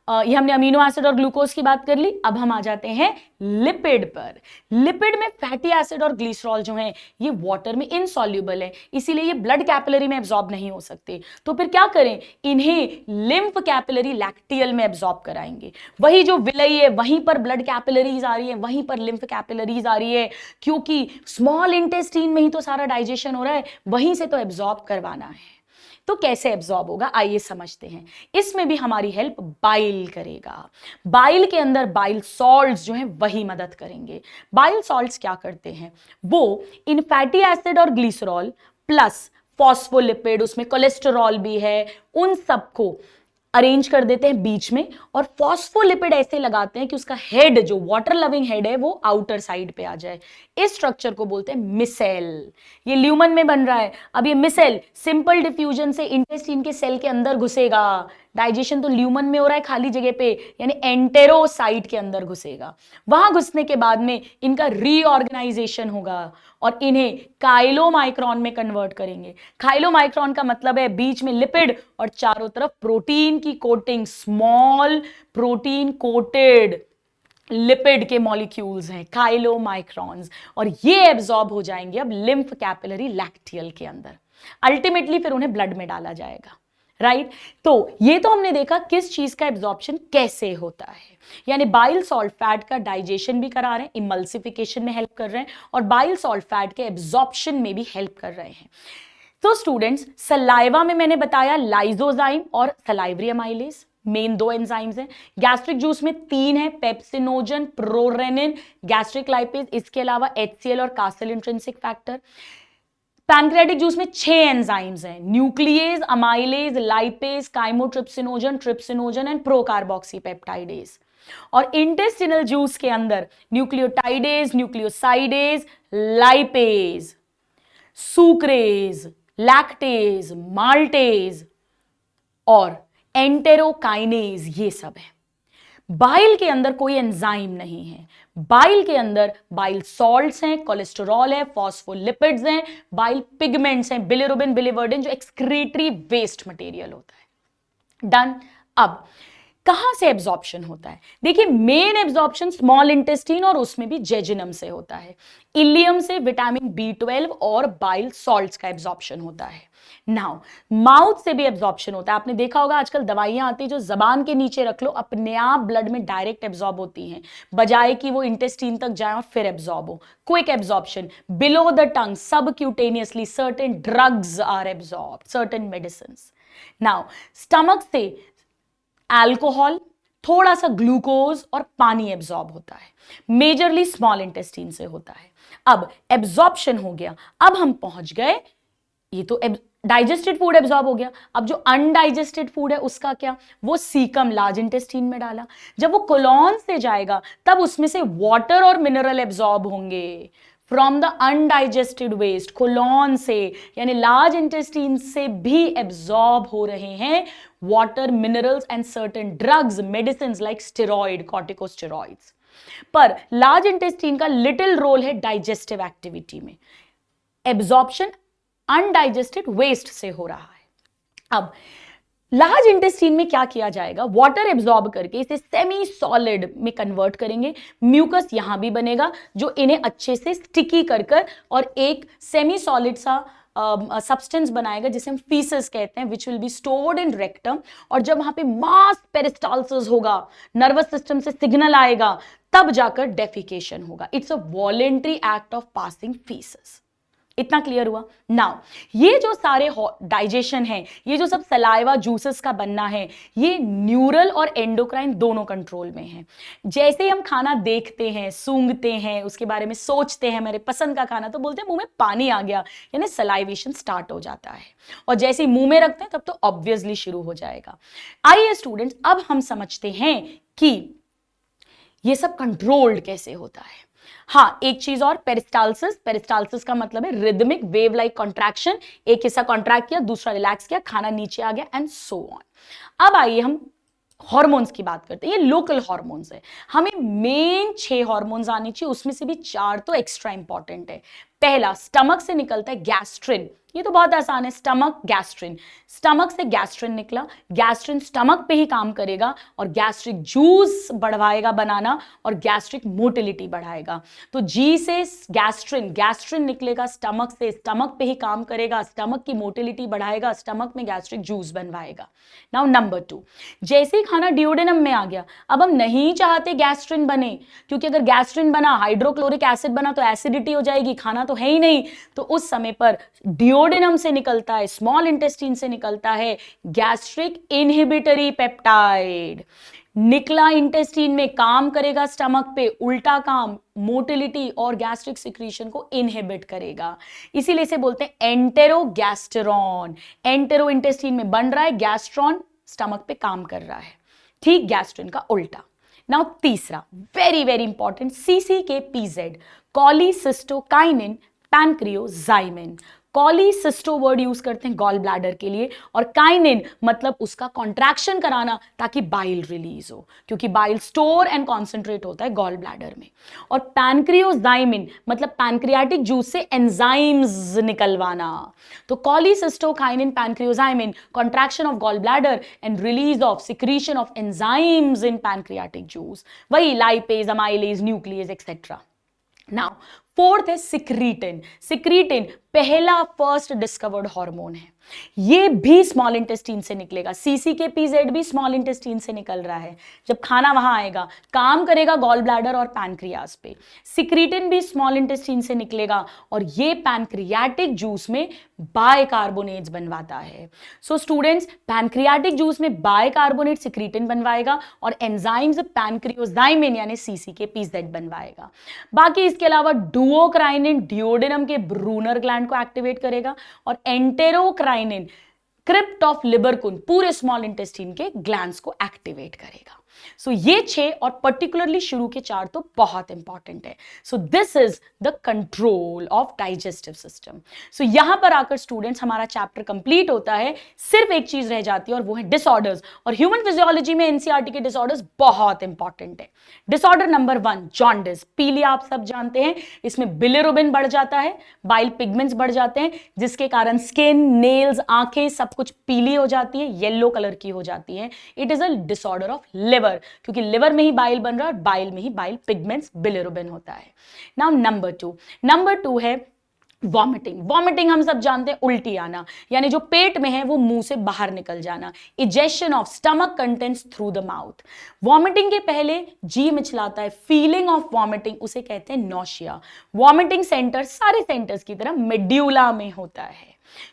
ये हमने अमीनो एसिड और ग्लूकोज की बात कर ली। अब हम आ जाते हैं लिपिड पर। लिपिड में फैटी एसिड और ग्लिसरॉल जो हैं ये वाटर में इनसॉल्युबल है, इसीलिए ये ब्लड कैपिलरी में एब्जॉर्ब नहीं हो सकते। तो फिर क्या करें, इन्हें लिम्फ कैपिलरी लैक्टियल में एब्जॉर्ब कराएंगे। वही जो विलई है वहीं पर ब्लड कैपिलरीज आ रही है, वहीं पर लिम्फ कैपिलरीज आ रही है, क्योंकि स्मॉल इंटेस्टीन में ही तो सारा डाइजेशन हो रहा है, वहीं से तो एब्जॉर्ब करवाना है। तो कैसे एब्जॉर्ब होगा आइए समझते हैं। इसमें भी हमारी हेल्प बाइल करेगा। बाइल के अंदर बाइल सॉल्ट्स जो हैं वही मदद करेंगे। बाइल सॉल्ट्स क्या करते हैं, वो इन फैटी एसिड और ग्लिसरॉल प्लस फॉस्फोलिपिड, उसमें कोलेस्टेरॉल भी है, उन सबको अरेंज कर देते हैं बीच में और फॉस्फोलिपिड ऐसे लगाते हैं कि उसका हेड जो वाटर लविंग हेड है वो आउटर साइड पे आ जाए। इस स्ट्रक्चर को बोलते हैं मिसेल। ये ल्यूमन में बन रहा है। अब ये मिसेल सिंपल डिफ्यूजन से इंटेस्टाइन के सेल के अंदर घुसेगा। डाइजेशन तो ल्यूमन में हो रहा है खाली जगह पे, यानी एंटेरोसाइट के अंदर घुसेगा। वहां घुसने के बाद में इनका रीऑर्गेनाइजेशन होगा और इन्हें काइलोमाइक्रॉन में कन्वर्ट करेंगे। काइलोमाइक्रॉन का मतलब है बीच में लिपिड और चारों तरफ प्रोटीन की coating, small protein coated lipid के मॉलिक्यूल्स हैं काइलोमाइक्रॉन्स, और ये एब्जॉर्ब हो जाएंगे अब लिम्फ कैपिलरी लैक्टियल के अंदर। अल्टीमेटली फिर उन्हें ब्लड में डाला जाएगा, राइट। तो ये तो हमने देखा किस चीज का एब्जॉर्प्शन कैसे होता है, यानी बाइल सॉल्ट फैट का डाइजेशन भी करा रहे हैं, इमल्सिफिकेशन में हेल्प कर रहे हैं और बाइल सॉल्ट फैट के एब्जॉर्प्शन में भी हेल्प कर रहे हैं। तो स्टूडेंट्स, सलाइवा में मैंने बताया लाइजोजाइम और सलाइवरी अमाइलेज मेन 2 एंजाइम्स हैं। गैस्ट्रिक जूस में 3 है, पेप्सिनोजन, प्रोरेनिन, गैस्ट्रिक लाइपेज, इसके अलावा HCl और Castle intrinsic factor. Pancreatic juice में 6 एंजाइम्स हैं, nuclease, amylase, lipase, chymotrypsinogen, trypsinogen and procarboxypeptidase. और इंटेस्टिनल जूस के अंदर nucleotidase, nucleosidase, lipase, sucrase, lactase, maltase और एंटेरोकाइनेज, ये सब है। बाइल के अंदर कोई एंजाइम नहीं है। बाइल के अंदर बाइल सॉल्ट्स हैं, कोलेस्टेरॉल है, फॉस्फोलिपिड्स हैं, बाइल पिगमेंट्स हैं, बिलिरुबिन, बिलिवर्डिन, जो एक्सक्रीटरी वेस्ट मटेरियल होता है। डन। अब कहां से एब्जॉर्प्शन होता है? देखिए, मेन एब्जॉर्प्शन स्मॉल इंटेस्टाइन और उसमें भी जेजुनम से होता है। इलियम से विटामिन B12 और बाइल सॉल्ट्स का एब्जॉर्प्शन होता है। नाउ माउथ से भी एब्जॉर्प्शन होता है। आपने देखा होगा आजकल दवाइयां आती है जो जबान के नीचे रख लो, अपने आप ब्लड में डायरेक्ट एब्जॉर्ब होती हैं, बजाय कि वो इंटेस्टाइन तक जाए और फिर एब्जॉर्ब हो। Quick absorption below the tongue, subcutaneously, certain drugs are absorb, certain medicine. Now stomach से अल्कोहल, थोड़ा सा ग्लूकोज और पानी एब्जॉर्ब होता है, मेजरली स्मॉल इंटेस्टाइन से होता है। अब एब्जॉर्प्शन हो गया, अब हम पहुंच गए, ये तो डाइजेस्टेड फूड एब्जॉर्ब हो गया। अब जो अनडाइजेस्टेड फूड है उसका क्या, वो सीकम लार्ज इंटेस्टाइन में डाला। जब वो कोलॉन से जाएगा तब उसमें से वाटर और मिनरल एब्जॉर्ब होंगे from the undigested waste, colon से, यानी लार्ज इंटेस्टाइन से भी एब्जॉर्ब हो रहे हैं water, minerals and certain drugs, medicine like steroid, corticosteroids. पर लार्ज इंटेस्टाइन का लिटिल रोल है डाइजेस्टिव एक्टिविटी में। एब्जॉर्प्शन अनडाइजेस्टेड वेस्ट से हो रहा है। अब लार्ज इंटेस्टाइन में क्या किया जाएगा, वाटर एब्जॉर्ब करके इसे सेमी सॉलिड में कन्वर्ट करेंगे। म्यूकस यहां भी बनेगा जो इन्हें अच्छे से स्टिकी कर और एक सेमी सॉलिड सा सब्सटेंस बनाएगा जिसे हम फीसेस कहते हैं, which will be stored in rectum. और जब वहां पे मास पेरिस्टाल्सिस होगा, नर्वस सिस्टम से सिग्नल आएगा, तब जाकर डेफिकेशन होगा। It's a voluntary act of passing faeces. इतना क्लियर हुआ? नाउ ये जो सारे डाइजेशन है, ये जो सब सलाइवा जूसेस का बनना है, ये न्यूरल और एंडोक्राइन दोनों कंट्रोल में है। जैसे ही हम खाना देखते हैं, सूंघते हैं, उसके बारे में सोचते हैं, मेरे पसंद का खाना, तो बोलते हैं मुंह में पानी आ गया, यानी सलाइवेशन स्टार्ट हो जाता है। और जैसे ही मुंह में रखते हैं तब तो ऑब्वियसली शुरू हो जाएगा। आइए स्टूडेंट्स, अब हम समझते हैं कि ये सब कंट्रोल्ड कैसे होता है। हाँ, एक चीज और, पेरिस्टाल्सिस। पेरिस्टाल्सिस का मतलब है रिदमिक वेव लाइक कॉन्ट्रैक्शन। एक हिस्सा कॉन्ट्रैक्ट किया, दूसरा रिलैक्स किया, खाना नीचे आ गया, एंड सो ऑन। अब आइए हम हार्मोन्स की बात करते हैं। ये लोकल हार्मोन्स है। हमें मेन 6 हार्मोन्स आने चाहिए, उसमें से भी 4 तो एक्स्ट्रा इंपॉर्टेंट है। पहला, स्टमक से निकलता है गैस्ट्रिन। ये तो बहुत आसान है, स्टमक गैस्ट्रिन। स्टमक से गैस्ट्रिन निकला, गैस्ट्रिन स्टमक पे ही काम करेगा और गैस्ट्रिक जूस बढ़वाएगा बनाना और गैस्ट्रिक मोटिलिटी बढ़ाएगा। तो जी से गैस्ट्रिन, गैस्ट्रिन निकलेगा स्टमक से, स्टमक पे ही काम करेगा, स्टमक की मोटिलिटी बढ़ाएगा, स्टमक में गैस्ट्रिक जूस बनवाएगा। नाउ नंबर 2, जैसे ही खाना डिओडेनम में आ गया, अब हम नहीं चाहते गैस्ट्रिन बने, क्योंकि अगर गैस्ट्रिन बना, हाइड्रोक्लोरिक एसिड बना तो एसिडिटी हो जाएगी, खाना तो तो है ही नहीं, तो उस समय पर डिओडेनम से निकलता है, स्मॉल इंटेस्टाइन से निकलता है गैस्ट्रिक इनहिबिटरी पेप्टाइड। निकला इंटेस्टाइन में काम करेगा स्टमक पे, उल्टा काम मोटिलिटी और गैस्ट्रिक सिक्रीशन को इनहिबिट करेगा, इसीलिए इसे बोलते हैं एंटेरोगैस्टेरॉन। एंटेरो इंटेस्टाइन में बन रहा है, गैस्ट्रॉन स्टमक पे काम कर रहा है, ठीक गैस्ट्रिन का उल्टा। नाउ तीसरा very very important, CCK-PZ, cholecystokinin pancreozymin. Cholecysto word use करते हैं गॉल ब्लैडर के लिए, और काइनिन मतलब उसका कॉन्ट्रैक्शन कराना ताकि बाइल रिलीज हो, क्योंकि बाइल स्टोर एंड कॉन्सेंट्रेट होता है गॉल ब्लैडर में। और पैनक्रियोजाइमिन मतलब पैनक्रियाटिक जूस से एंजाइम्स निकलवाना। तो cholecystokinin pancreozymin, contraction of gall bladder and release of secretion of enzymes in pancreatic juice, वही lipase, amylase, nucleus etcetera. Now fourth है सिक्रीटिन। सिक्रीटिन पहला फर्स्ट डिस्कवर्ड हार्मोन है, ये भी स्मॉल इंटेस्टाइन से निकलेगा। CCK-PZ भी स्मॉल इंटेस्टाइन से निकल रहा है, जब खाना वहां आएगा काम करेगा गॉल ब्लैडर और पैनक्रियास पे। सिक्रीटिन भी स्मॉल इंटेस्टाइन से निकलेगा और ये पैनक्रियाटिक जूस में बाइकार्बोनेट्स बनवाता है। सो स्टूडेंट्स, पैनक्रियाटिक जूस में बाइकार्बोनेट सिक्रीटिन बनवाएगा और एंजाइम्स पैनक्रियोजाइमिन यानी CCK-PZ बनवाएगा। बाकी इसके अलावा डुओक्राइनिन डिओडेनम के ब्रूनर ग्लैंड को एक्टिवेट करेगा और एंटेरोक्राइनिन क्रिप्ट ऑफ लिबरकुन पूरे स्मॉल इंटेस्टाइन के ग्लैंड्स को एक्टिवेट करेगा। सो ये 6 और पर्टिकुलरली शुरू के 4 तो बहुत इंपॉर्टेंट है। So this is the control of digestive system. So यहां पर आकर स्टूडेंट्स हमारा चैप्टर कंप्लीट होता है, सिर्फ एक चीज रह जाती है और वो है डिसऑर्डर्स। और ह्यूमन फिजियोलॉजी में एनसीईआरटी के डिसऑर्डर्स बहुत इंपॉर्टेंट है। डिसऑर्डर नंबर 1 जॉन्डिस, पीलिया आप सब जानते हैं, इसमें बिलिरुबिन बढ़ जाता है, बाइल पिगमेंट्स बढ़ जाते हैं, जिसके कारण स्किन, नेल्स, आंखें सब कुछ पीली हो जाती है, येलो कलर की हो जाती है। It is a disorder of liver, क्योंकि लिवर में ही बाइल बन रहा है और बाइल में ही बाइल पिगमेंट्स बिलिरुबिन होता है। नाउ नंबर 2 है वॉमिटिंग। वॉमिटिंग हम सब जानते हैं, उल्टी आना, यानी जो पेट में है वो मुंह से बाहर निकल जाना, egestion of stomach contents through the mouth. Vomiting के पहले जी मिचलाता है, फीलिंग ऑफ वॉमिटिंग, उसे कहते हैं नॉशिया। वॉमिटिंग सेंटर सारे सेंटर्स की तरह मेड्यूला में होता है।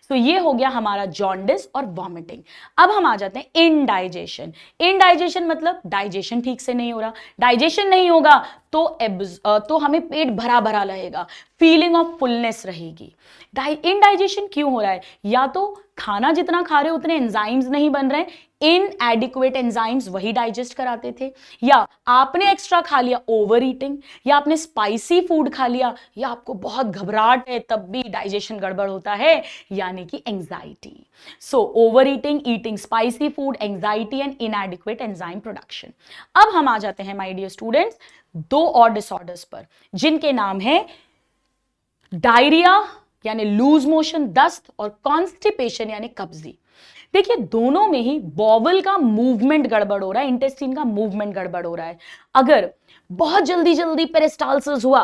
तो ये हो गया हमारा जॉन्डिस और वॉमिटिंग। अब हम आ जाते हैं इनडाइजेशन। इनडाइजेशन मतलब डाइजेशन ठीक से नहीं हो रहा। डाइजेशन नहीं होगा तो हमें पेट भरा भरा रहेगा, फीलिंग ऑफ फुलनेस रहेगी। इनडाइजेशन क्यों हो रहा है? या तो खाना जितना खा रहे हो उतने एंजाइम्स नहीं बन रहे, इनएडिक्वेट एंजाइम्स वही डाइजेस्ट कराते थे, या आपने एक्स्ट्रा खा लिया ओवर ईटिंग, या आपने स्पाइसी फूड खा लिया, या आपको बहुत घबराहट है तब भी डाइजेशन गड़बड़ होता है, यानी कि anxiety. So over eating, eating spicy food, anxiety and इनएडिक्वेट enzyme production. अब हम आ जाते हैं माय डियर स्टूडेंट्स 2 और डिसऑर्डर्स पर, जिनके नाम है डायरिया यानी लूज मोशन, दस्त, और कॉन्स्टिपेशन यानी कब्जी। देखिए दोनों में ही बॉवल का मूवमेंट गड़बड़ हो रहा है, इंटेस्टाइन का मूवमेंट गड़बड़ हो रहा है। अगर बहुत जल्दी जल्दी पेरिस्टाल्सिस हुआ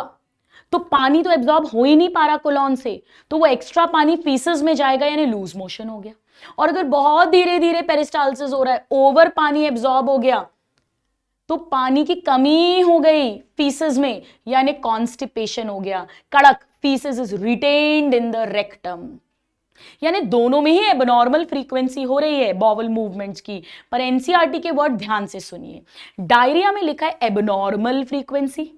तो पानी तो एब्जॉर्ब हो ही नहीं पा रहा कोलॉन से, तो वो एक्स्ट्रा पानी फीसेस में जाएगा यानी लूज मोशन हो गया। और अगर बहुत धीरे धीरे पेरिस्टाल्सिस हो रहा है, ओवर पानी एब्जॉर्ब हो गया, तो पानी की कमी हो गई फीसेस में यानी कॉन्स्टिपेशन हो गया। कड़क faeces is retained in the rectum, यानी दोनों में ही एबनॉर्मल फ्रीक्वेंसी हो रही है बॉवल मूवमेंट्स की। पर एनसीईआरटी के वर्ड ध्यान से सुनिए, डायरिया में लिखा है एबनॉर्मल फ्रीक्वेंसी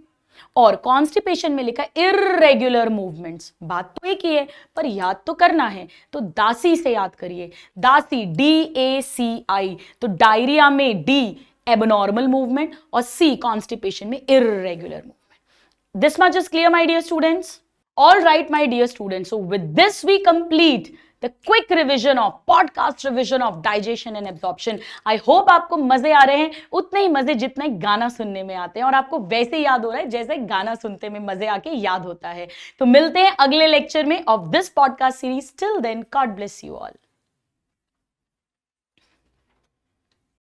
और कॉन्स्टिपेशन में लिखा है इर्रेगुलर मूवमेंट्स। बात तो एक ही है पर याद तो करना है, तो दासी से याद करिए, दासी DACI। तो डायरिया में D एबनॉर्मल मूवमेंट और C कॉन्स्टिपेशन में irregular movement. This much is clear my dear students? All right, my dear students. So with this, we complete the quick revision of podcast revision of digestion and absorption. I hope आपको मजे आ रहे हैं, उतने ही मजे जितने गाना सुनने में आते हैं, और आपको वैसे याद हो रहा है जैसे गाना सुनते में मजे आके याद होता है। तो मिलते हैं अगले लेक्चर में of this podcast series. Till then, God bless you all.